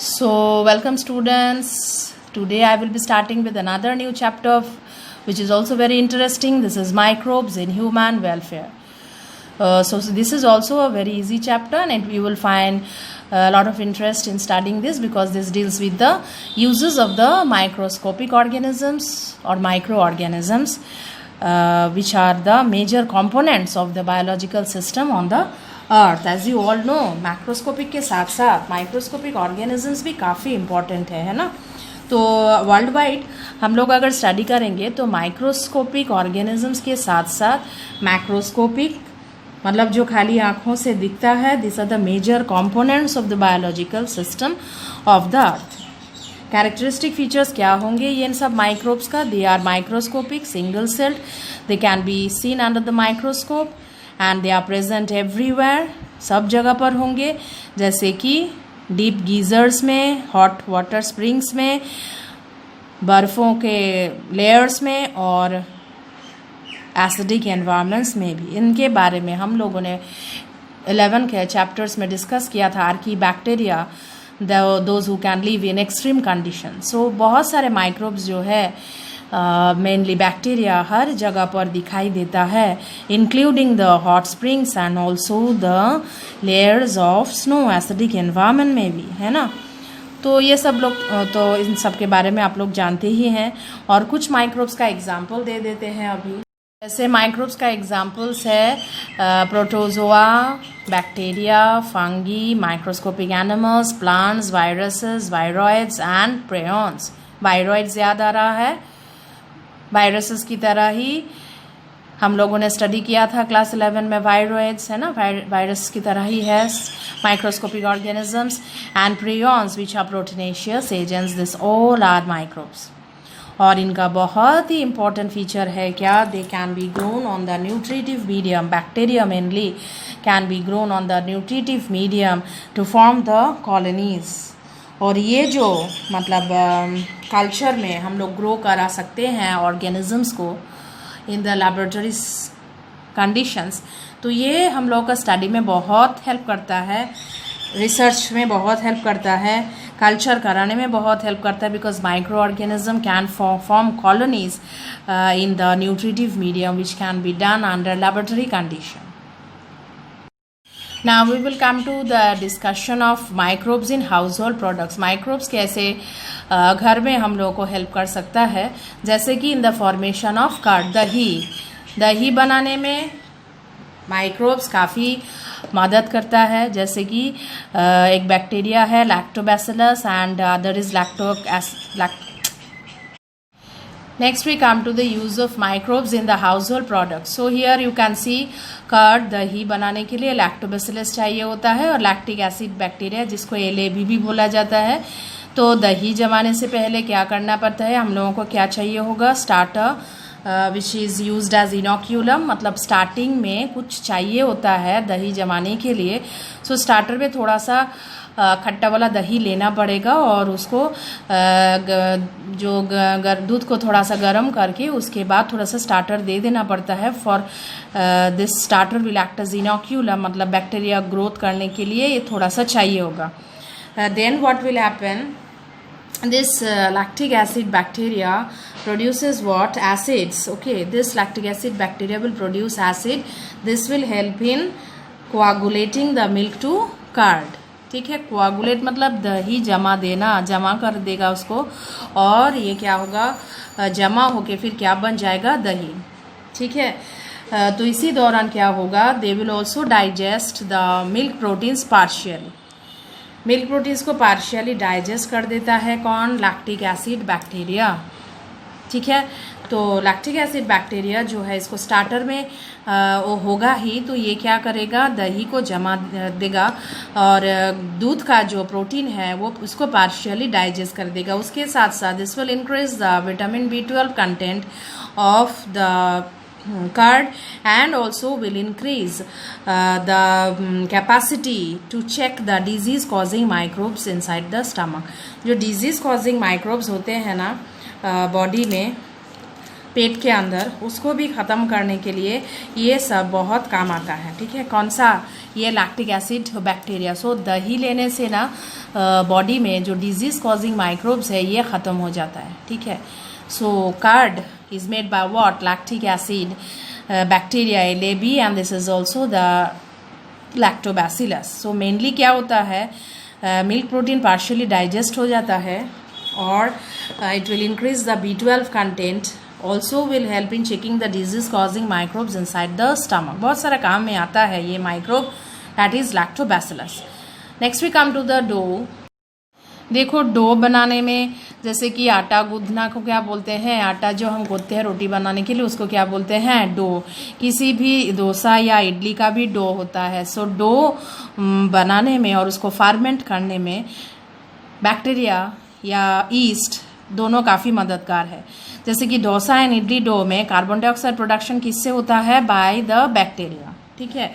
So, welcome students. Today I will be starting with another new chapter which is also very interesting. This is microbes in human welfare. So this is also a very easy chapter and you will find a lot of interest in studying this because this deals with the uses of the microscopic organisms or microorganisms which are the major components of the biological system on the earth. As you all know macroscopic के साथ साथ microscopic organisms भी काफ़ी important है ना. तो world wide हम लोग अगर स्टडी करेंगे तो माइक्रोस्कोपिक ऑर्गेनिजम्स के साथ साथ मैक्रोस्कोपिक मतलब जो खाली आँखों से दिखता है, this are the major components of the biological system of the earth. Characteristic features क्या होंगे ये इन सब माइक्रोब्स का? They are microscopic, single celled, they can be seen under the microscope and they are present everywhere. सब जगह पर होंगे, जैसे कि डीप गीजर्स में, हॉट वाटर स्प्रिंग्स में, बर्फ़ों के लेयर्स में और एसिडिक एनवायरनमेंट्स में भी. इनके बारे में हम लोगों ने 11 के चैप्टर्स में डिस्कस किया था. Archaebacteria, those who can live in extreme condition. So बहुत सारे माइक्रोब्स जो है मेनली बैक्टीरिया हर जगह पर दिखाई देता है, including the hot springs and also the layers of snow. Acidic environment में भी है ना. तो ये सब लोग तो इन सब के बारे में आप लोग जानते ही हैं. और कुछ माइक्रोब्स का एग्जाम्पल दे देते हैं अभी. ऐसे माइक्रोब्स का एग्जाम्पल्स है protozoa, bacteria, fungi, microscopic animals, plants, viruses, viroids and prions. Viroids याद आ रहा है? वायरसेस की तरह ही हम लोगों ने स्टडी किया था क्लास 11 में. वायरॉइड्स है ना, वायरस की तरह ही है microscopic organisms. And prions which are proteinaceous agents. This all are microbes. और इनका बहुत ही इंपॉर्टेंट फीचर है क्या? They can be grown on the nutritive medium. Bacteria mainly can be grown on the nutritive medium to form the colonies. और ये जो मतलब कल्चर में हम लोग ग्रो करा सकते हैं ऑर्गेनिजम्स को इन द लैबोरेटरी कंडीशंस, तो ये हम लोग का स्टडी में बहुत हेल्प करता है, रिसर्च में बहुत हेल्प करता है, कल्चर कराने में बहुत हेल्प करता है. Because micro organism can form colonies in the nutritive medium which can be done under laboratory condition. Now we will come to the discussion of microbes in household products. Microbes कैसे घर में हम लोगों को help कर सकता है, जैसे कि in the formation of curd, दही बनाने में माइक्रोब्स काफ़ी मदद करता है. जैसे कि एक बैक्टीरिया है lactobacillus and other is Next we come to the use of microbes in the household products. So here you can see curd, दही बनाने के लिए लैक्टोबैसिलस चाहिए होता है और लैक्टिक एसिड बैक्टीरिया जिसको LAB भी बोला जाता है. तो दही जमाने से पहले क्या करना पड़ता है? हम लोगों को क्या चाहिए होगा? Starter which is used as inoculum. मतलब स्टार्टिंग में कुछ चाहिए होता है दही जमाने के लिए. सो स्टार्टर में थोड़ा सा खट्टा वाला दही लेना पड़ेगा और उसको दूध को थोड़ा सा गर्म करके उसके बाद थोड़ा सा स्टार्टर दे देना पड़ता है. For this starter will act as inoculum, मतलब बैक्टीरिया ग्रोथ करने के लिए ये थोड़ा सा चाहिए होगा. Then what will happen? This lactic acid bacteria produces what? Acids. Okay, this lactic acid bacteria will produce acid. This will help in coagulating the milk to curd. ठीक है, कोआगुलेट मतलब दही जमा कर देगा उसको और ये क्या होगा? जमा होके फिर क्या बन जाएगा? दही. ठीक है. तो इसी दौरान क्या होगा? They will also digest the milk proteins partially. Milk proteins को पार्शियली डाइजेस्ट कर देता है कौन? Lactic acid bacteria. ठीक है. तो लैक्टिक एसिड बैक्टीरिया जो है इसको स्टार्टर में वो होगा ही, तो ये क्या करेगा? दही को जमा देगा और दूध का जो प्रोटीन है वो उसको पार्शियली डाइजेस्ट कर देगा. उसके साथ साथ this will increase the vitamin B12 content of the curd and also will increase the capacity to check the disease causing microbes inside the stomach. जो disease causing microbes होते हैं ना बॉडी में, पेट के अंदर, उसको भी ख़त्म करने के लिए ये सब बहुत काम आता है। ठीक है, कौन सा? ये लैक्टिक एसिड बैक्टीरिया। सो दही लेने से ना बॉडी में जो डिजीज़ कॉजिंग माइक्रोब्स है ये ख़त्म हो जाता है। ठीक है, so curd is made by what? Lactic acid bacteria LAB, and this is also the lactobacillus. So mainly क्या होता है, मिल्क प्रोटीन पार्शियली डाइजेस्ट हो जाता है और it will increase the B12 content, also will help in checking the disease causing microbes inside the stomach. बहुत सारा काम में आता है ये microbe, that is lactobacillus. Next we come to the dough. देखो, डो बनाने में जैसे कि आटा गूंदना को क्या बोलते हैं? आटा जो हम गूंथते हैं रोटी बनाने के लिए उसको क्या बोलते हैं? डो। किसी भी डोसा या इडली का भी डो होता है। सो डो बनाने में और उसको फार्मेंट करने में बैक्टीरिया या ईस्ट दोनों काफ़ी मददगार है। जैसे कि डोसा एंड इडली डो में कार्बन डाइऑक्साइड प्रोडक्शन किससे होता है? By the bacteria. ठीक है,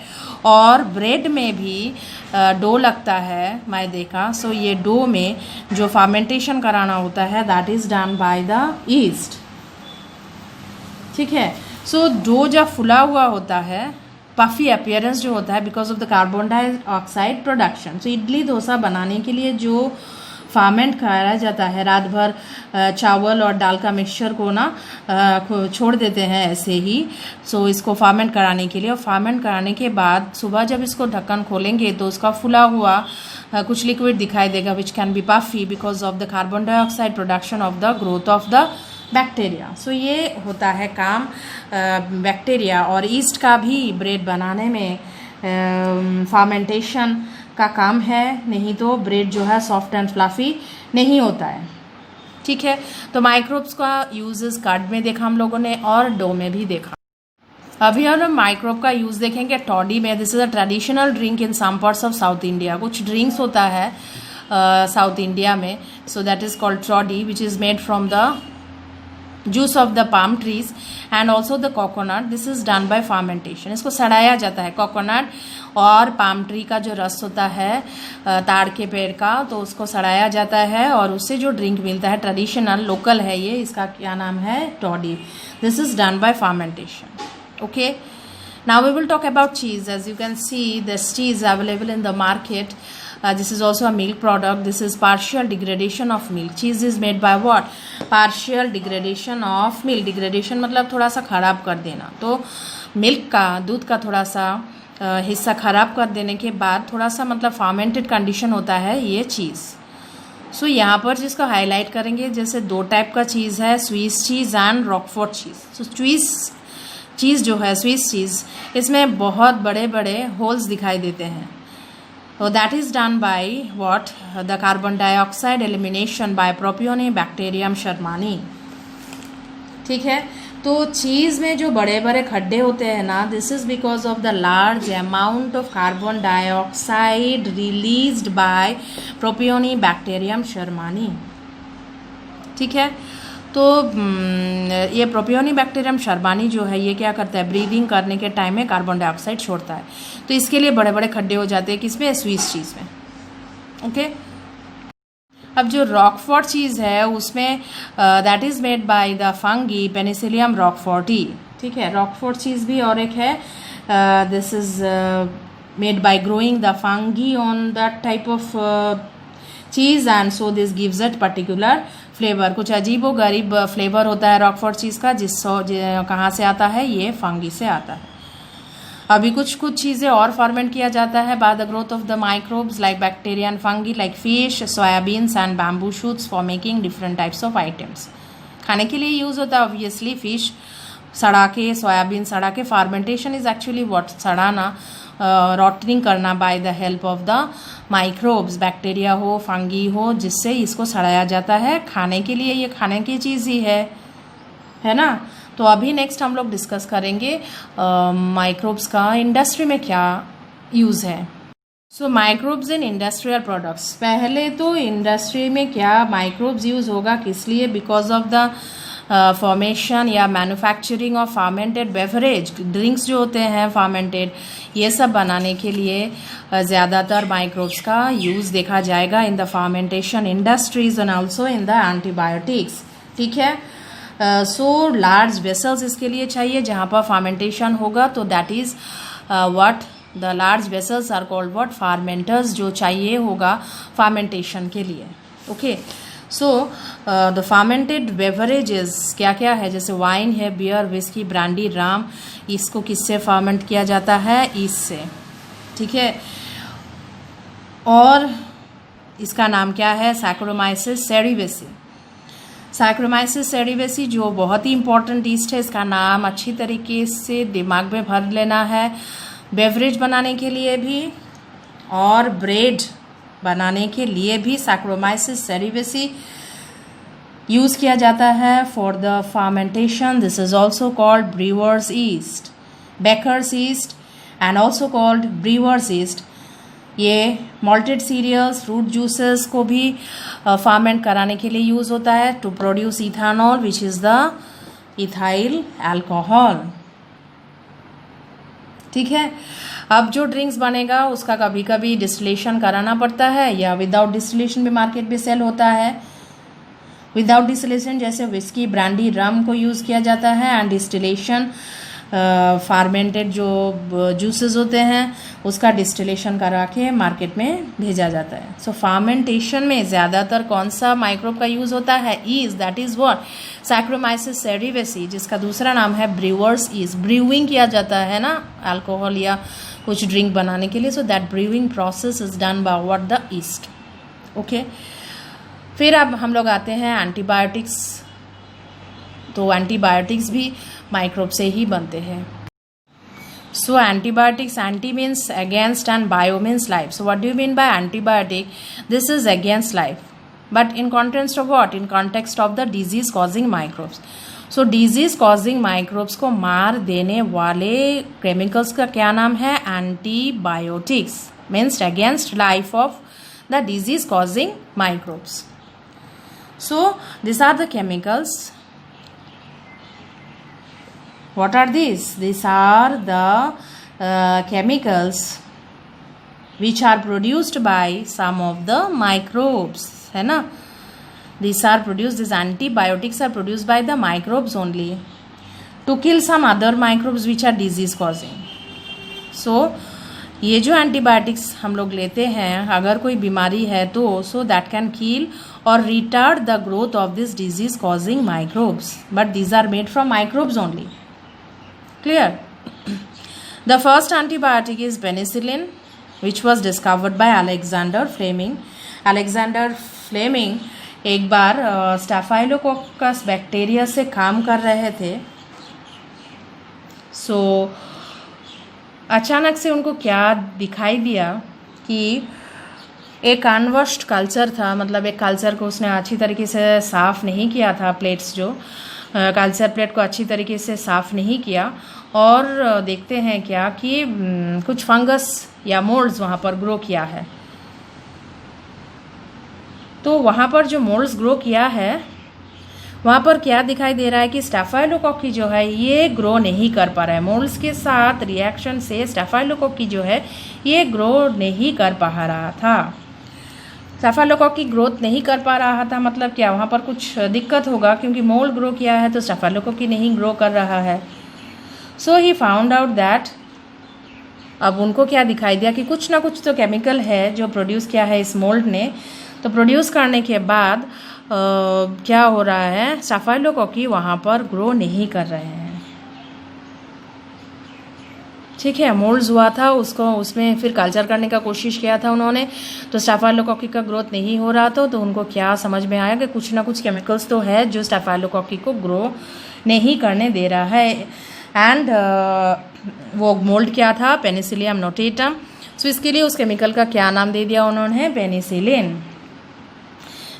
और ब्रेड में भी डो लगता है मैदे का। सो ये डो में जो फर्मेंटेशन कराना होता है that is done by the east. ठीक है, सो डो जब फुला हुआ होता है, पफी अपीयरेंस जो होता है because of the carbon dioxide production. So idli dosa बनाने के लिए जो फार्मेंट कराया जाता है, रात भर चावल और दाल का मिक्सचर को ना छोड़ देते हैं ऐसे ही। सो इसको फार्मेंट कराने के लिए, और फार्मेंट कराने के बाद सुबह जब इसको ढक्कन खोलेंगे तो उसका फुला हुआ कुछ लिक्विड दिखाई देगा which can be puffy because of the carbon dioxide production of the growth of the bacteria. So ये होता है काम बैक्टीरिया और ईस्ट का भी ब्रेड बनाने में फार्मेंटेशन का काम है, नहीं तो ब्रेड जो है सॉफ्ट एंड फ्लफी नहीं होता है। ठीक है, तो माइक्रोब्स का यूजेस कार्ड में देखा हम लोगों ने और डो में भी देखा। अभी हम माइक्रोब का यूज देखेंगे टॉडी में। This is a traditional drink in some parts of south India. कुछ ड्रिंक्स होता है साउथ इंडिया में, so that is called toddy which is made from the juice of the palm trees and also the coconut. This is done by fermentation. इसको सड़ाया जाता है, coconut और palm tree का जो रस होता है ताड़ के पेड़ का, तो उसको सड़ाया जाता है और उससे जो ड्रिंक मिलता है ट्रेडिशनल लोकल है ये, इसका क्या नाम है? Toddy. This is done by fermentation. Okay, now we will talk about cheese. As you can see, this cheese available in the market. This is also a milk product. This is partial degradation of milk. Cheese is made by what? Partial degradation of milk. Degradation मतलब थोड़ा सा खराब कर देना। तो milk का, दूध का थोड़ा सा हिस्सा खराब कर देने के बाद थोड़ा सा मतलब फर्मेंटेड कंडीशन होता है ये चीज़। सो यहाँ पर जिसको हाईलाइट करेंगे, जैसे दो टाइप का चीज़ है, Swiss cheese and Roquefort cheese. So Swiss cheese जो है, स्विस चीज़, इसमें बहुत बड़े बड़े होल्स दिखाई देते हैं। तो that is done by what? The carbon dioxide elimination by propionibacterium shermanii. ठीक है, तो चीज़ में जो बड़े बड़े खड्डे होते हैं ना, this is because of the large amount of carbon dioxide released by propionibacterium shermanii. ठीक है, तो ये प्रोपियोनिबैक्टीरियम शर्मानी जो है ये क्या करता है? ब्रीदिंग करने के टाइम में कार्बन डाइऑक्साइड छोड़ता है, तो इसके लिए बड़े बड़े खड्डे हो जाते हैं किसमें? स्विस चीज़ में। ओके, अब जो रॉकफोर्ट चीज़ है उसमें that is made by the fungi penicillium roqueforti. ठीक है, रॉकफोर्ट चीज़ भी और एक है, this is made by growing the fungi on that type of cheese and so this gives it particular flavour. कुछ अजीब व गरीब फ्लेवर होता है रॉकफोर्ट चीज़ का, कहाँ से आता है? ये फंगी से आता है। अभी कुछ चीज़ें और फॉर्मेंट किया जाता है by the growth of the microbes like bacteria and fungi like fish, soya beans and bamboo shoots for making different types of items. खाने के लिए यूज़ होता है ऑब्वियसली, फिश सड़ा के, सोयाबीन सड़ा के। फार्मेंटेशन is actually what? Sadana, rotting करना by the help of the microbes, bacteria हो, फंगी हो, जिससे इसको सड़ाया जाता है खाने के लिए। ये खाने की चीज़ ही है ना। तो अभी नेक्स्ट हम लोग डिस्कस करेंगे माइक्रोब्स का इंडस्ट्री में क्या यूज़ है। सो माइक्रोब्स इन इंडस्ट्रियल प्रोडक्ट्स। पहले तो इंडस्ट्री में क्या माइक्रोब्स यूज़ होगा, किस लिए? बिकॉज ऑफ द फॉर्मेशन या मैन्युफैक्चरिंग ऑफ फार्मेंटेड बेवरेज। ड्रिंक्स जो होते हैं फार्मेंटेड, ये सब बनाने के लिए ज़्यादातर माइक्रोब्स का यूज़ देखा जाएगा in the fermentation industries and also in the antibiotics. ठीक है, सो लार्ज वेसल्स इसके लिए चाहिए जहाँ पर फार्मेंटेशन होगा, तो that is what the large vessels are called what fermenters, जो चाहिए होगा फार्मेंटेशन के लिए. Okay, so the fermented beverages क्या क्या है, जैसे वाइन है, बियर, विस्की, ब्रांडी, राम, इसको किससे फार्मेंट किया जाता है, ईस्ट से. ठीक है, और इसका नाम क्या है, सैक्रोमाइसिस सेरिवेसी. सैक्रोमाइसिस सेरिवेसी जो बहुत ही इंपॉर्टेंट ईस्ट है, इसका नाम अच्छी तरीके से दिमाग में भर लेना है. बेवरेज बनाने के लिए भी और ब्रेड बनाने के लिए भी सैक्रोमाइसिस सेरिवेसी यूज़ किया जाता है for the fermentation. This is also called brewer's yeast, baker's yeast and also called brewer's yeast. ये मॉल्टेड सीरियल्स, फ्रूट जूसेस को भी फार्मेंट कराने के लिए यूज़ होता है to produce ethanol which is the ethyl alcohol. ठीक है, अब जो ड्रिंक्स बनेगा उसका कभी कभी डिस्टिलेशन कराना पड़ता है या विदाउट डिस्टिलेशन भी मार्केट में सेल होता है. विदाउट डिस्टिलेशन जैसे विस्की, ब्रांडी, रम को यूज़ किया जाता है, एंड डिस्टिलेशन फार्मेंटेड जो जूसेस होते हैं उसका डिस्टिलेशन करा के मार्केट में भेजा जाता है. सो फार्मेंटेशन में ज़्यादातर कौन सा माइक्रोब का यूज़ होता है, yeast, that is what saccharomyces cerevisiae, जिसका दूसरा नाम है ब्रीवर्स ईस्ट. ब्रीविंग किया जाता है ना अल्कोहल या कुछ ड्रिंक बनाने के लिए, so that briefing process is done by what the east. Okay, फिर अब हम लोग आते हैं एंटीबायोटिक्स. तो एंटीबायोटिक्स भी माइक्रोब से ही बनते हैं. So antibiotics, anti means against and bio means life. So what do you mean by antibiotic, this is against life but in context of what, in context of the disease causing microbes. So disease causing microbes को मार देने वाले chemicals का क्या नाम है, antibiotics, means against life of the disease causing microbes. So these are the chemicals. What are these? These are the chemicals which are produced by some of the microbes, है ना. These are produced, these antibiotics are produced by the microbes only to kill some other microbes which are disease causing. So ये जो antibiotics हम लोग लेते हैं अगर कोई बीमारी है तो so that can kill or retard the growth of this disease causing microbes, but these are made from microbes only. Clear? The first antibiotic is penicillin, which was discovered by Alexander Fleming. Alexander Fleming एक बार स्टाफाइलोकोकस bacteria से काम कर रहे थे. सो अचानक से उनको क्या दिखाई दिया कि एक अनवॉश्ड कल्चर था, मतलब एक कल्चर को उसने अच्छी तरीके से साफ़ नहीं किया था. प्लेट्स जो कल्चर प्लेट को अच्छी तरीके से साफ़ नहीं किया, और देखते हैं क्या कि कुछ फंगस या मोल्ड्स वहाँ पर ग्रो किया है. तो वहाँ पर जो मोल्ड्स ग्रो किया है वहाँ पर क्या दिखाई दे रहा है कि स्टाफाइलोकोकी जो है ये ग्रो नहीं कर पा रहा है. मोल्ड्स के साथ रिएक्शन से स्टाफाइलोकोकी जो है ये ग्रो नहीं कर पा रहा था. स्टाफाइलोकोकी ग्रोथ नहीं कर पा रहा था मतलब क्या, वहाँ पर कुछ दिक्कत होगा क्योंकि मोल्ड ग्रो किया है तो स्टाफाइलोकोकी नहीं ग्रो कर रहा है. सो ही फाउंड आउट दैट, अब उनको क्या दिखाई दिया कि कुछ ना कुछ तो केमिकल है जो प्रोड्यूस किया है इस मोल्ड ने. तो प्रोड्यूस करने के बाद क्या हो रहा है, स्टाफाइलोकोकी वहाँ पर ग्रो नहीं कर रहे हैं. ठीक है, मोल्ड्स हुआ था उसको, उसमें फिर कल्चर करने का कोशिश किया था उन्होंने, तो स्टाफाइलोकोकी का ग्रोथ नहीं हो रहा था. तो उनको क्या समझ में आया कि कुछ ना कुछ केमिकल्स तो है जो स्टाफाइलोकोकी को ग्रो नहीं करने दे रहा है. एंड वो मोल्ड क्या था, पेनिसिलियम नोटेटम. सो इसके लिए उस केमिकल का क्या नाम दे दिया उन्होंने, पेनिसिलिन.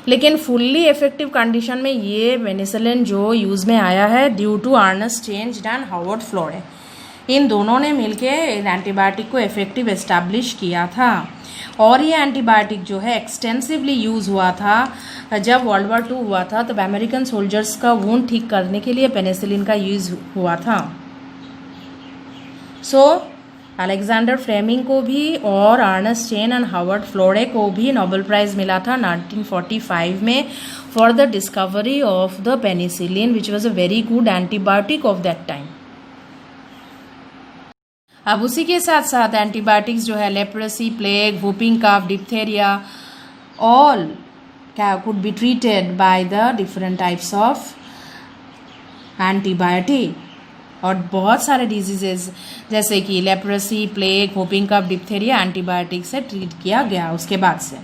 लेकिन फुल्ली इफेक्टिव कंडीशन में ये पेनिसिलिन जो यूज़ में आया है due to Ernest Chain and Howard Florey, इन दोनों ने मिलके एंटीबायोटिक को इफेक्टिव एस्टैब्लिश किया था. और ये एंटीबायोटिक जो है एक्सटेंसिवली यूज़ हुआ था जब वर्ल्ड वॉर 2 हुआ था, तब अमेरिकन सोल्जर्स का वुंड ठीक करने के लिए पेनिसिलिन का यूज़ हुआ था. सो अलेक्जेंडर फ्लेमिंग को भी और Ernest Chain and Howard Florey को भी नोबेल प्राइज मिला था 1945 में for the discovery of the penicillin which was a very good antibiotic of that time. अब उसी के साथ साथ एंटीबायोटिक्स जो है leprosy, plague, whooping cough, diphtheria, all could be treated by the different types of antibiotic. और बहुत सारे डिजीजेज जैसे कि leprosy, plague, whooping cough, diphtheria antibiotic से ट्रीट किया गया उसके बाद से।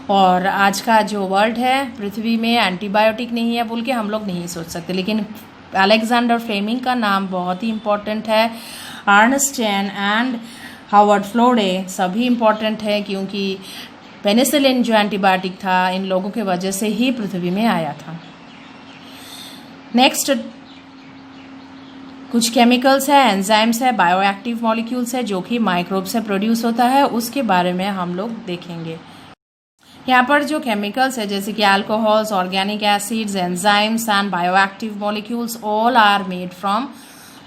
और आज का जो वर्ल्ड है पृथ्वी में एंटीबायोटिक नहीं है बोल के हम लोग नहीं सोच सकते, लेकिन अलेक्जेंडर फ्लेमिंग का नाम बहुत ही इम्पोर्टेंट है। अर्नेस्ट चेन एंड हावर्ड फ्लोरे सभी इम्पोर्टेंट है क्योंकि पेनिसिलिन जो एंटीबायोटिक था इन लोगों के वजह से ही पृथ्वी में आया था। नेक्स्ट कुछ केमिकल्स है, एंजाइम्स है, बायोएक्टिव मॉलिक्यूल्स है जो कि माइक्रोब से प्रोड्यूस होता है, उसके बारे में हम लोग देखेंगे। यहाँ पर जो केमिकल्स है जैसे कि alcohols, organic acids, enzymes and bioactive molecules all are made from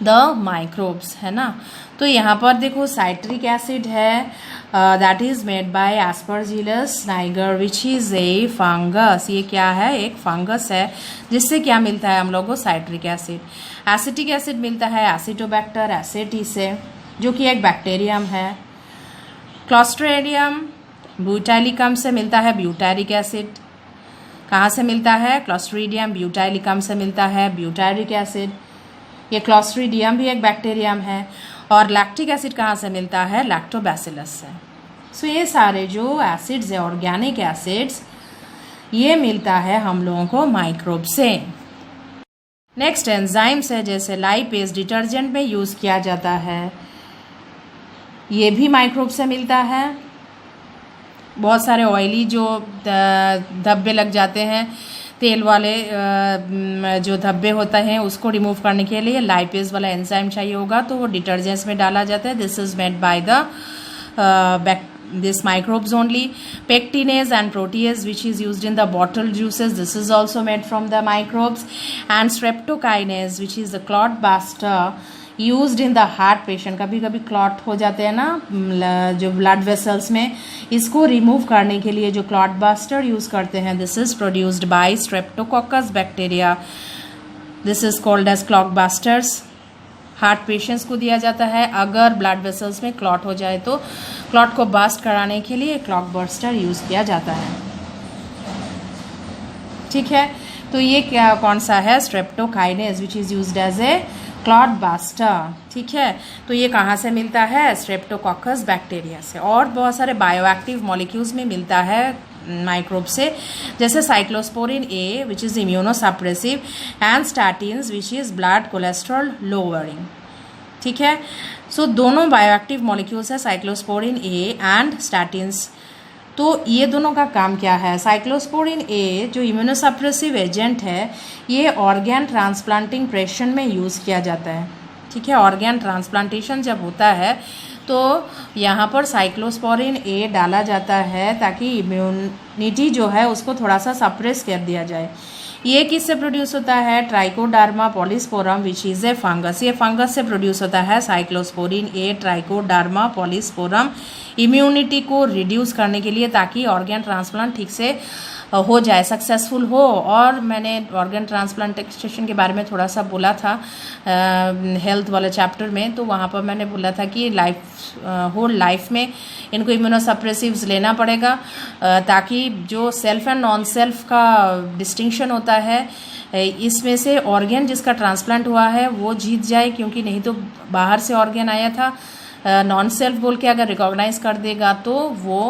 the microbes, है ना। तो यहाँ पर देखो साइट्रिक एसिड है that is made by Aspergillus niger which is a fungus. ये क्या है, एक फंगस है जिससे क्या मिलता है हम लोगों को साइट्रिक एसिड। एसिटिक एसिड मिलता है एसिटोबैक्टर एसेटी से जो कि एक बैक्टीरियम है। क्लोस्ट्रिडियम ब्यूटाइलिकम से मिलता है ब्यूटारिक एसिड। कहाँ से मिलता है, क्लोस्ट्रिडियम ब्यूटाइलिकम से मिलता है ब्यूटारिक एसिड। ये क्लोस्ट्रिडियम भी एक बैक्टीरियम है। और लैक्टिक एसिड कहाँ से मिलता है, लैक्टोबैसिलस से। सो ये सारे जो एसिड्स है ऑर्गेनिक एसिड्स ये मिलता है हम लोगों को माइक्रोब से। नेक्स्ट एंजाइम्स है जैसे लाइपेज डिटर्जेंट में यूज़ किया जाता है, ये भी माइक्रोब से मिलता है। बहुत सारे ऑयली जो धब्बे लग जाते हैं, तेल वाले जो धब्बे होते हैं उसको रिमूव करने के लिए लाइपेज वाला एंजाइम चाहिए होगा, तो वो डिटर्जेंट्स में डाला जाता है। This is made by the this microbes only. Pectinase and protease which is used in the bottled juices, this is also made from the microbes. And streptokinase which is the clot buster used in the heart patient, कभी कभी clot हो जाते हैं ना जो blood vessels में, इसको remove करने के लिए जो क्लॉट बस्टर यूज़ करते हैं this is produced by streptococcus bacteria, this is called as clot busters. Heart patients को दिया जाता है अगर ब्लड वेसल्स में क्लॉट हो जाए तो क्लॉट को बस्ट कराने के लिए क्लॉट बस्टर यूज़ किया जाता है। ठीक है, तो ये क्या कौन सा है, streptokinase which is used as a clot buster. ठीक है, तो ये कहाँ से मिलता है, स्ट्रेप्टोकोकस बैक्टीरिया से। और बहुत सारे बायोएक्टिव मॉलिक्यूल्स में मिलता है माइक्रोब से, जैसे cyclosporin A which is immunosuppressive and statins which is blood cholesterol lowering. ठीक है, सो दोनों बायोएक्टिव मॉलिक्यूल्स है साइक्लोस्पोरिन ए एंड स्टैटिन्स। तो ये दोनों का काम क्या है, साइक्लोस्पोरिन ए जो इम्यूनोसप्रेसिव एजेंट है ये ऑर्गेन ट्रांसप्लांटिंग प्रेशन में यूज़ किया जाता है। ठीक है, ऑर्गेन ट्रांसप्लांटेशन जब होता है तो यहाँ पर साइक्लोस्पोरिन ए डाला जाता है ताकि इम्यूनिटी जो है उसको थोड़ा सा सप्रेस कर दिया जाए। ये किससे प्रोड्यूस होता है, trichoderma polysporum which is a fungus. ये फंगस से प्रोड्यूस होता है साइक्लोस्पोरिन ए, ट्राइकोडर्मा पॉलीस्पोरम, इम्यूनिटी को रिड्यूस करने के लिए ताकि ऑर्गन ट्रांसप्लांट ठीक से हो जाए, सक्सेसफुल हो। और मैंने ऑर्गन ट्रांसप्लांटेशन के बारे में थोड़ा सा बोला था हेल्थ वाले चैप्टर में, तो वहाँ पर मैंने बोला था कि होल लाइफ में इनको इम्यूनोसप्रेसिव्स लेना पड़ेगा ताकि जो सेल्फ एंड नॉन सेल्फ का डिस्टिंक्शन होता है इसमें से ऑर्गन जिसका ट्रांसप्लांट हुआ है वो जीत जाए, क्योंकि नहीं तो बाहर से ऑर्गन आया था नॉन सेल्फ बोल के अगर रिकॉग्नाइज कर देगा तो वो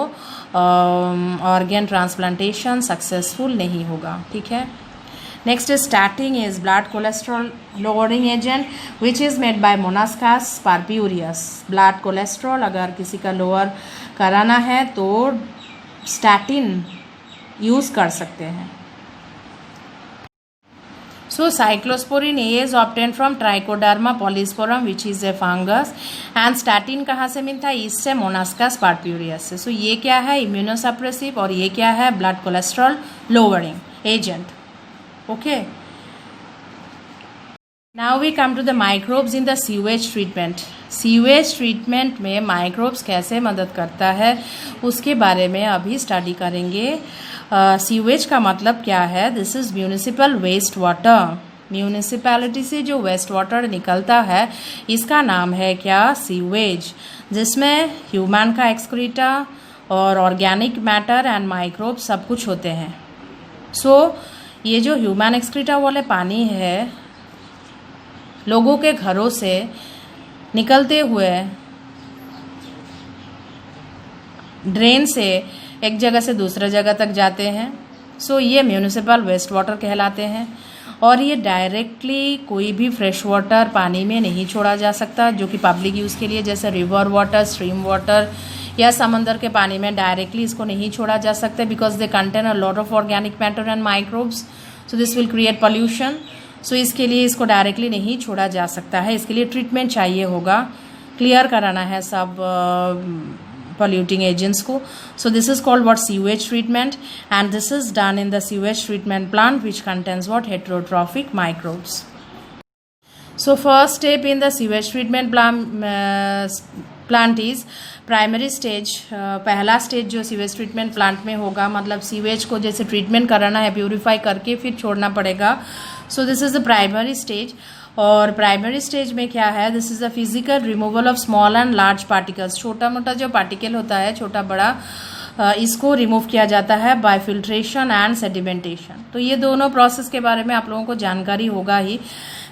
ऑर्गन ट्रांसप्लांटेशन सक्सेसफुल नहीं होगा। ठीक है, next is statin is blood cholesterol lowering agent which is made by monascus purpureus. Blood cholesterol अगर किसी का लोअर कराना है तो स्टैटिन यूज़ कर सकते हैं। So cyclosporin A is obtained from Trichoderma polysporum which is a fungus and statin कहाँ से मिलता है, इससे मोनास्कास पार्प्यूरियस से। सो ये क्या है, इम्यूनोसप्रेसिव, और ये क्या है, blood cholesterol lowering agent. Okay, now we come to the microbes in the sewage treatment. Sewage treatment में माइक्रोब्स कैसे मदद करता है उसके बारे में अभी स्टडी करेंगे। सीवेज का मतलब क्या है? This is municipal waste water. Municipality से जो वेस्ट वाटर निकलता है इसका नाम है क्या? सीवेज, जिसमें ह्यूमन का एक्सक्रीटा और ऑर्गेनिक मैटर एंड माइक्रोब सब कुछ होते हैं। ये जो ह्यूमन एक्सक्रीटा वाले पानी है लोगों के घरों से निकलते हुए ड्रेन से एक जगह से दूसरे जगह तक जाते हैं। ये म्यूनिसिपल वेस्ट वाटर कहलाते हैं और ये डायरेक्टली कोई भी फ्रेश वाटर पानी में नहीं छोड़ा जा सकता जो कि पब्लिक यूज़ के लिए, जैसे रिवर वाटर, स्ट्रीम वाटर या समंदर के पानी में डायरेक्टली इसको नहीं छोड़ा जा सकता because they contain a lot of organic matter and microbes, so this will create pollution. इसके लिए इसको डायरेक्टली नहीं छोड़ा जा सकता है, इसके लिए ट्रीटमेंट चाहिए होगा, क्लियर कराना है सब polluting agents को। This is called what? Sewage treatment, and this is done in the sewage treatment plant which contains what? Heterotrophic microbes. First step in the sewage treatment plant is primary stage. पहला stage जो sewage treatment plant में होगा, मतलब sewage को जैसे treatment कराना है, purify करके फिर छोड़ना पड़ेगा। This is the primary stage. और प्राइमरी स्टेज में क्या है? This is the physical removal of small and large particles. छोटा मोटा जो पार्टिकल होता है, छोटा बड़ा, इसको रिमूव किया जाता है बाय फिल्ट्रेशन एंड सेडिमेंटेशन। तो ये दोनों प्रोसेस के बारे में आप लोगों को जानकारी होगा ही।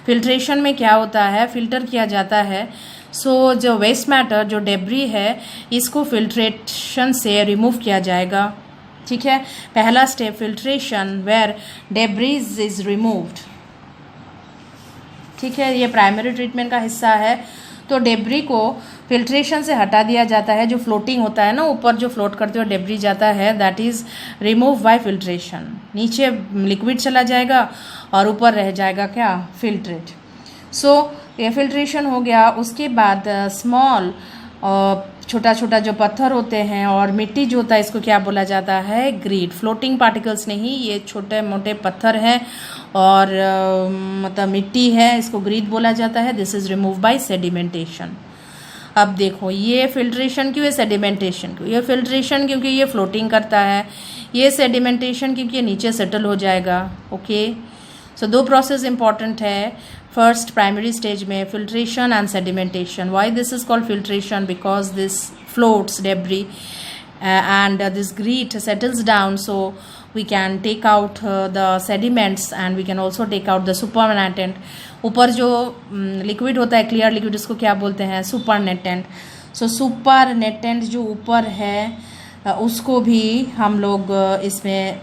फिल्ट्रेशन में क्या होता है? फिल्टर किया जाता है। जो वेस्ट मैटर, जो डेब्री है, इसको फिल्ट्रेशन से रिमूव किया जाएगा। ठीक है, पहला step filtration where debris is removed. ठीक है, ये प्राइमरी ट्रीटमेंट का हिस्सा है। तो डेब्री को फिल्ट्रेशन से हटा दिया जाता है। जो फ्लोटिंग होता है ना, ऊपर जो फ्लोट करते हुए डेब्री जाता है, that is remove by filtration. नीचे लिक्विड चला जाएगा और ऊपर रह जाएगा क्या? फिल्ट्रेट। ये फिल्ट्रेशन हो गया। उसके बाद स्मॉल छोटा छोटा जो पत्थर होते हैं और मिट्टी जो होता है, इसको क्या बोला जाता है? ग्रीड। फ्लोटिंग पार्टिकल्स नहीं, ये छोटे मोटे पत्थर हैं और मतलब मिट्टी है, इसको ग्रीड बोला जाता है। This is remove by sedimentation. अब देखो, ये फिल्ट्रेशन क्यों है, सेडिमेंटेशन क्यों? ये फिल्ट्रेशन क्योंकि ये फ्लोटिंग करता है, ये सेडिमेंटेशन क्योंकि ये नीचे सेटल हो जाएगा। ओके, दो प्रोसेस इंपॉर्टेंट है। फर्स्ट प्राइमरी स्टेज में filtration and sedimentation. Why this is called filtration? Because this floats debris and this greet settles down, so we can take out the sediments and we can also take out the supernatant. ऊपर जो liquid होता है, clear liquid, इसको क्या बोलते हैं? Supernatant. Supernatant जो ऊपर है उसको भी हम लोग इसमें,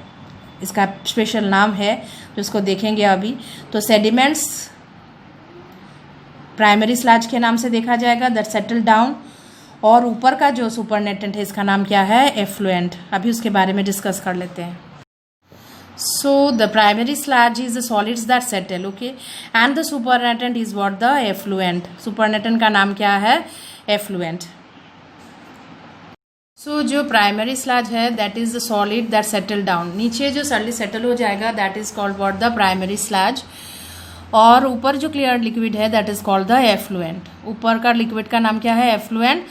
इसका स्पेशल नाम है जिसको देखेंगे अभी। तो सेडिमेंट्स प्राइमरी स्लैज के नाम से देखा जाएगा, दैट सेटल डाउन। और ऊपर का जो सुपरनेटेंट है, इसका नाम क्या है? एफ्लुएंट। अभी उसके बारे में डिस्कस कर लेते हैं। The primary sludge is the solids that settle, okay, and the supernatant is what? The effluent. Supernatant का नाम क्या है? Effluent. जो प्राइमरी स्लज है, that is the solid that settle down. नीचे जो सॉलिड सेटल हो जाएगा, that is called what? The primary sludge. और ऊपर जो क्लियर लिक्विड है, that is called the effluent. ऊपर का लिक्विड का नाम क्या है? एफ्लुएंट।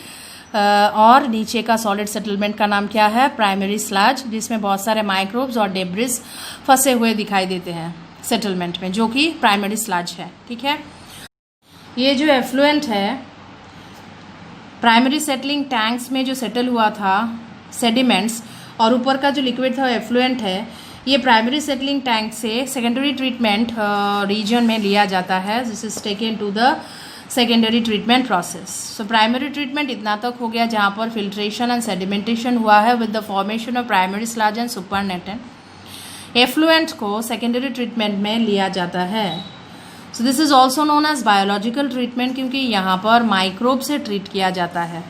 और नीचे का सॉलिड सेटलमेंट का नाम क्या है? प्राइमरी स्लज, जिसमें बहुत सारे माइक्रोब्स और डेब्रिस फंसे हुए दिखाई देते हैं सेटलमेंट में, जो कि प्राइमरी स्लज है। ठीक है, ये जो एफ्लुएंट है, प्राइमरी सेटलिंग टैंक्स में जो सेटल हुआ था सेडिमेंट्स, और ऊपर का जो लिक्विड था एफ्लुएंट है, ये प्राइमरी सेटलिंग टैंक से सेकेंडरी ट्रीटमेंट रीजन में लिया जाता है। This is taken to the secondary treatment process. Primary treatment इतना तक हो गया जहाँ पर फिल्ट्रेशन एंड सेडिमेंटेशन हुआ है with the formation of primary sludge and supernatant. Effluent को सेकेंडरी ट्रीटमेंट में लिया जाता है। This is also known as biological treatment, क्योंकि यहाँ पर माइक्रोब से ट्रीट किया जाता है।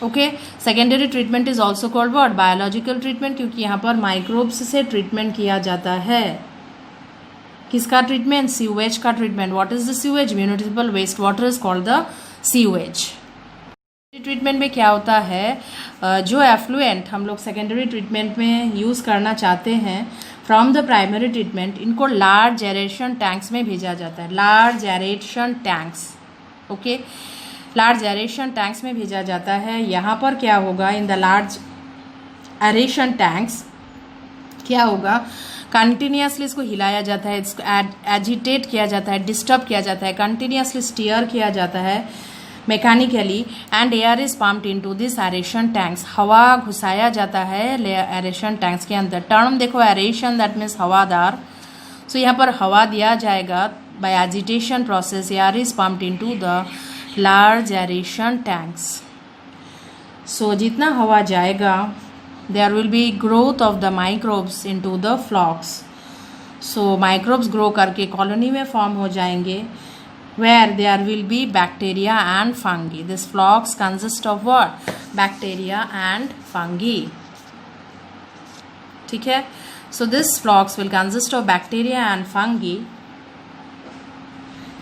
Okay, secondary treatment is also called what? Biological treatment, क्योंकि यहाँ पर माइक्रोब्स से ट्रीटमेंट किया जाता है। किसका ट्रीटमेंट? सीवेज का treatment. What is the sewage? Municipal waste water is called the sewage. Treatment में क्या होता है? जो एफ्लुएंट हम लोग सेकेंडरी ट्रीटमेंट में यूज़ करना चाहते हैं फ्रॉम द प्राइमरी ट्रीटमेंट, इनको लार्ज एरेशन टैंक्स में भेजा जाता है। Large aeration tanks, okay, large aeration tanks में भेजा जाता है। यहाँ पर क्या होगा, in the large aeration tanks क्या होगा, कंटिन्यूसली इसको हिलाया जाता है, इसको एजिटेट किया जाता है, डिस्टर्ब किया जाता है, कंटिन्यूसली स्टीयर किया जाता है mechanically, and air is pumped into this aeration tanks. हवा घुसाया जाता है एरेशन टैंक्स के अंदर। टर्म देखो एरेशन, दैट मीन्स हवादार। सो यहाँ पर हवा दिया जाएगा by agitation process, air is pumped into the large aeration tanks. So जितना हवा जाएगा, there will be growth of the microbes into the flocs. So microbes grow करके colony में form हो जाएंगे, where there will be bacteria and fungi. This flocs consist of what? Bacteria and fungi. ठीक है, so this flocs will consist of bacteria and fungi,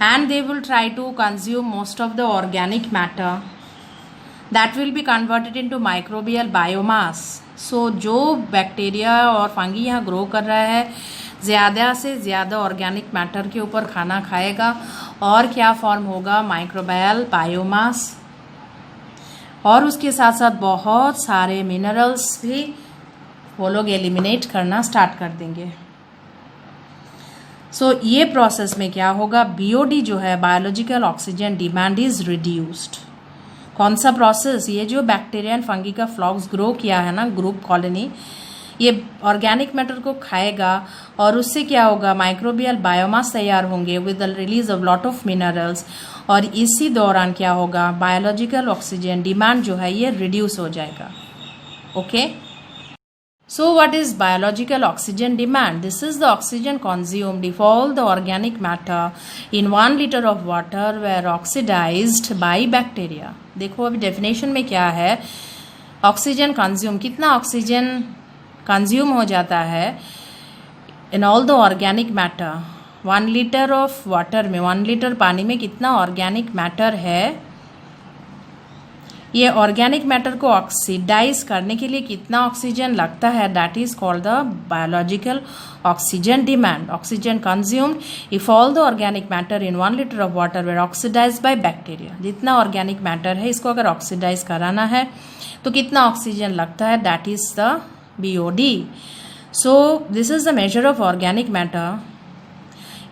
and they will try to consume most of the organic matter that will be converted into microbial biomass. So जो bacteria और fungi यहाँ grow कर रहा है, ज़्यादा से ज़्यादा organic matter के ऊपर खाना खाएगा, और क्या फॉर्म होगा, माइक्रोबायल बायोमास, और उसके साथ साथ बहुत सारे मिनरल्स भी वो लोग एलिमिनेट करना स्टार्ट कर देंगे। सो ये प्रोसेस में क्या होगा, बीओडी जो है, biological oxygen demand is reduced. कौन सा प्रोसेस, ये जो बैक्टीरिया एंड फंगी का फ्लॉक्स ग्रो किया है ना, ग्रुप कॉलोनी, ये ऑर्गेनिक मैटर को खाएगा, और उससे क्या होगा, माइक्रोबियल बायोमास तैयार होंगे with the release of lot of minerals, और इसी दौरान क्या होगा, बायोलॉजिकल ऑक्सीजन डिमांड जो है ये रिड्यूस हो जाएगा। Okay, so what is biological oxygen demand? This is the oxygen consumed if all the organic matter in 1 liter of water were oxidized by bacteria. देखो अभी डेफिनेशन में क्या है, ऑक्सीजन कंज्यूम, कितना ऑक्सीजन कंज्यूम हो जाता है in all the organic matter. 1 litre of water में, 1 लीटर पानी में कितना ऑर्गेनिक मैटर है, ये ऑर्गेनिक मैटर को ऑक्सीडाइज करने के लिए कितना ऑक्सीजन लगता है, that is called the biological oxygen demand. Oxygen consumed if all the organic matter in 1 litre of water were oxidise by bacteria. जितना ऑर्गेनिक मैटर है इसको अगर ऑक्सीडाइज कराना है तो कितना ऑक्सीजन लगता है, that is the BOD. So this is the measure of organic matter.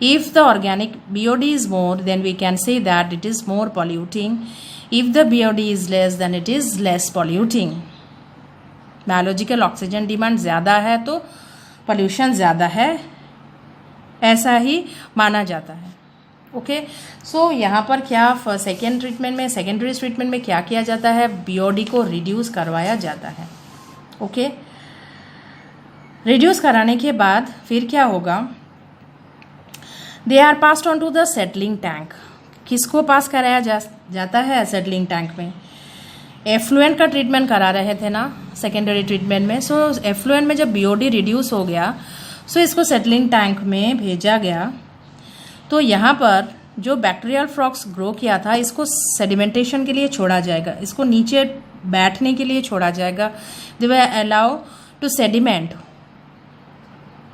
If the organic BOD is more, then we can say that it is more polluting. If the BOD is less, then it is less polluting. Biological oxygen demand ज़्यादा है तो pollution ज़्यादा है, ऐसा ही माना जाता है। Okay, सो यहाँ पर क्या सेकेंड ट्रीटमेंट में, सेकेंडरी ट्रीटमेंट में क्या किया जाता है, BOD को रिड्यूस करवाया जाता है। ओके, रिड्यूस कराने के बाद फिर क्या होगा, they are passed on to the settling tank. किसको पास कराया जाता है सेटलिंग टैंक में, एफ्लुएंट का ट्रीटमेंट करा रहे थे ना सेकेंडरी ट्रीटमेंट में। सो एफ्लुएंट में जब बीओडी रिड्यूस हो गया, सो इसको सेटलिंग टैंक में भेजा गया। तो यहाँ पर जो बैक्टीरियल फ्लॉक्स ग्रो किया था, इसको सेडिमेंटेशन के लिए छोड़ा जाएगा, इसको नीचे बैठने के लिए छोड़ा जाएगा। They will allow to sediment.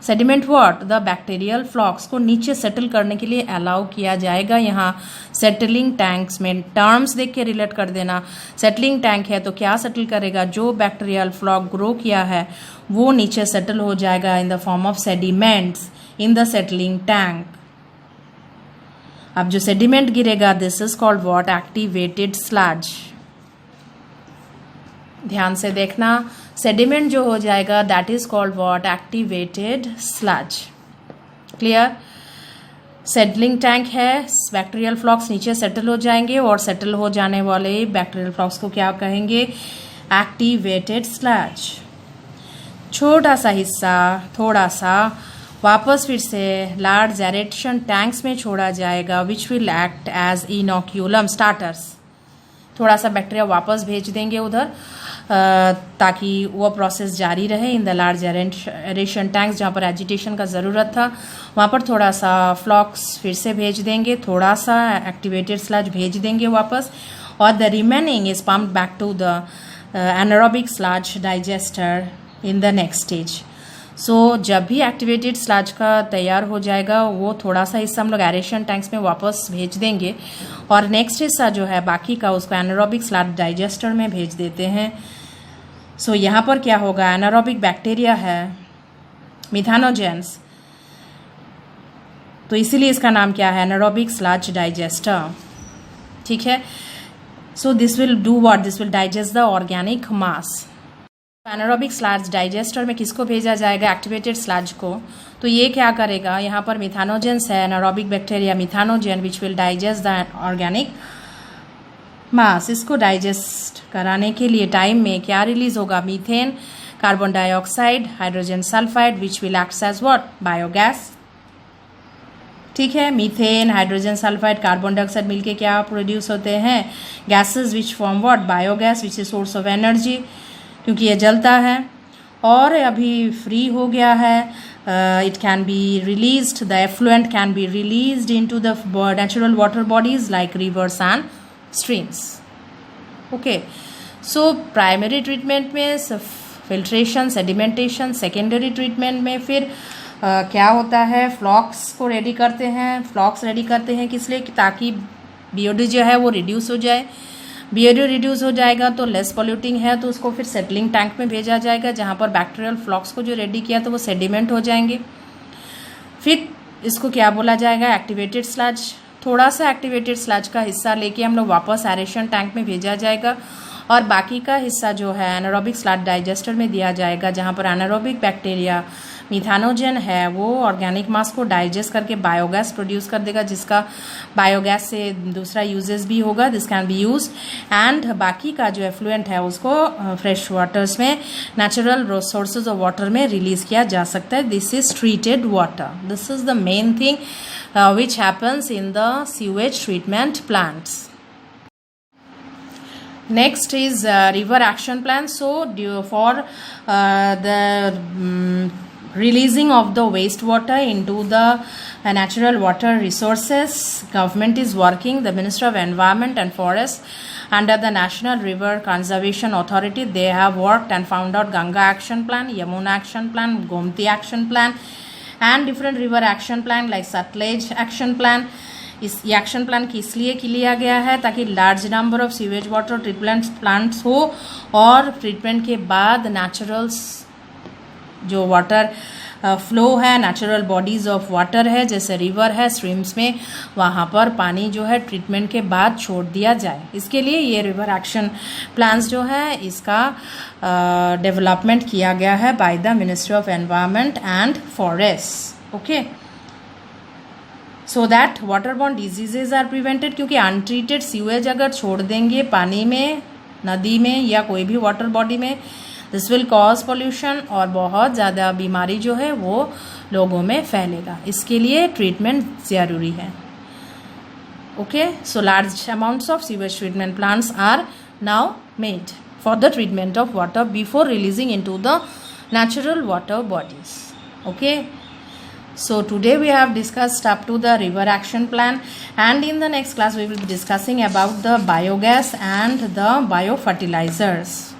Sediment what, the bacterial flocs को नीचे सेटल करने के लिए अलाउ किया जाएगा। यहाँ सेटलिंग टैंक्स में टर्म्स देख के रिलेट कर देना। सेटलिंग टैंक है तो क्या सेटल करेगा, जो बैक्टीरियल फ्लॉक ग्रो किया है वो नीचे सेटल हो जाएगा in the form of sediments in the settling tank. अब जो सेडिमेंट गिरेगा, this is called what, activated sludge. ध्यान से देखना, सेडिमेंट जो हो जाएगा that is called what, activated sludge. Clear, settling tank है, बैक्टीरियल फ्लॉक्स नीचे सेटल हो जाएंगे, और सेटल हो जाने वाले बैक्टीरियल फ्लॉक्स को क्या कहेंगे, एक्टिवेटेड स्लज। छोटा सा हिस्सा थोड़ा सा वापस फिर से लार्ज एरेशन टैंक्स में छोड़ा जाएगा, which will act as inoculum starters. थोड़ा सा बैक्टीरिया वापस भेज देंगे उधर, ताकि वो प्रोसेस जारी रहे in the large aeration tanks. जहाँ पर एजिटेशन का ज़रूरत था वहाँ पर थोड़ा सा फ्लॉक्स फिर से भेज देंगे, थोड़ा सा एक्टिवेटेड स्लज भेज देंगे वापस, और the remaining is pumped back to the anaerobic sludge digester in the next stage. So जब भी एक्टिवेटेड स्लज का तैयार हो जाएगा वो थोड़ा सा हिस्सा हम लोग एरेशन टैंक्स में वापस भेज देंगे और नेक्स्ट हिस्सा जो है बाकी का उसको एनारोबिक स्लज डाइजेस्टर में भेज देते हैं। सो यहाँ पर क्या होगा, एनारोबिक बैक्टीरिया है मिथानोजेंस, तो इसीलिए इसका नाम क्या है, एनारोबिक स्लज डाइजेस्टर। ठीक है, so this will do what, this will digest the organic mass. Anaerobic sludge digester में किसको भेजा जाएगा, एक्टिवेटेड स्लज को। तो ये क्या करेगा, यहाँ पर मिथानोजेंस है, anaerobic bacteria methanogen which will digest the organic mass. इसको डाइजेस्ट कराने के लिए टाइम में क्या रिलीज होगा, methane, carbon dioxide, hydrogen sulphide which will act as what, biogas. ठीक है, methane, hydrogen sulphide, carbon dioxide मिलके क्या प्रोड्यूस होते हैं, gases which form what, biogas which is source of energy, क्योंकि ये जलता है और अभी फ्री हो गया है। It can be released, the effluent can be released into the natural water bodies like rivers and streams. Okay, so primary treatment में फिल्ट्रेशन, सेडिमेंटेशन, सेकेंडरी ट्रीटमेंट में फिर क्या होता है, फ्लॉक्स को रेडी करते हैं। फ्लॉक्स रेडी करते हैं किस लिए, ताकि बीओडी जो है वो रिड्यूस हो जाए। बीओडी रिड्यूस हो जाएगा तो लेस पॉल्यूटिंग है, तो उसको फिर सेटलिंग टैंक में भेजा जाएगा जहाँ पर बैक्टीरियल फ्लॉक्स को जो रेडी किया तो वो सेडिमेंट हो जाएंगे। फिर इसको क्या बोला जाएगा, एक्टिवेटेड स्लज। थोड़ा सा एक्टिवेटेड स्लज का हिस्सा लेके हम लोग वापस एरेशन टैंक में भेजा जाएगा और बाकी का हिस्सा जो है एनारोबिक स्लज डाइजेस्टर में दिया जाएगा, जहाँ पर एनारोबिक बैक्टीरिया मिथानोजेन है वो ऑर्गेनिक मास को डाइजेस्ट करके बायोगैस प्रोड्यूस कर देगा, जिसका बायोगैस से दूसरा यूजेस भी होगा, this can be use. And बाकी का जो एफ्लुएंट है उसको फ्रेश वाटर्स में, नेचुरल सोर्सेज ऑफ वाटर में रिलीज किया जा सकता है। This is treated water, this is the main thing which happens in the sewage treatment plants. Next is river action plan. So for the releasing of the wastewater into the natural water resources, government is working, the Ministry of Environment and Forest under the National River Conservation Authority, they have worked and found out Ganga action plan, Yamuna action plan, Gomti action plan and different river action plan like Satluj action plan. इस action plan किस लिए लिया गया है, ताकि large number of sewage water treatment plants हो और treatment के बाद नेचुरल्स जो वाटर फ्लो है, नेचुरल बॉडीज ऑफ वाटर है, जैसे रिवर है, स्ट्रीम्स में, वहाँ पर पानी जो है ट्रीटमेंट के बाद छोड़ दिया जाए। इसके लिए ये रिवर एक्शन प्लान्स जो है इसका डेवलपमेंट किया गया है by the ministry of environment and forest. Okay, so that waterborne diseases are prevented, क्योंकि अनट्रीटेड सीवेज अगर छोड़ देंगे पानी में, नदी में या कोई भी वाटर बॉडी में, दिस विल कॉज पॉल्यूशन और बहुत ज़्यादा बीमारी जो है वो लोगों में फैलेगा। इसके लिए ट्रीटमेंट ज़रूरी है। Okay, so large amounts of sewage treatment plants are now made for the treatment of water before releasing into the natural water bodies. Okay, so today we have discussed up to the river action plan, and in the next class we will be discussing about the biogas and the biofertilizers.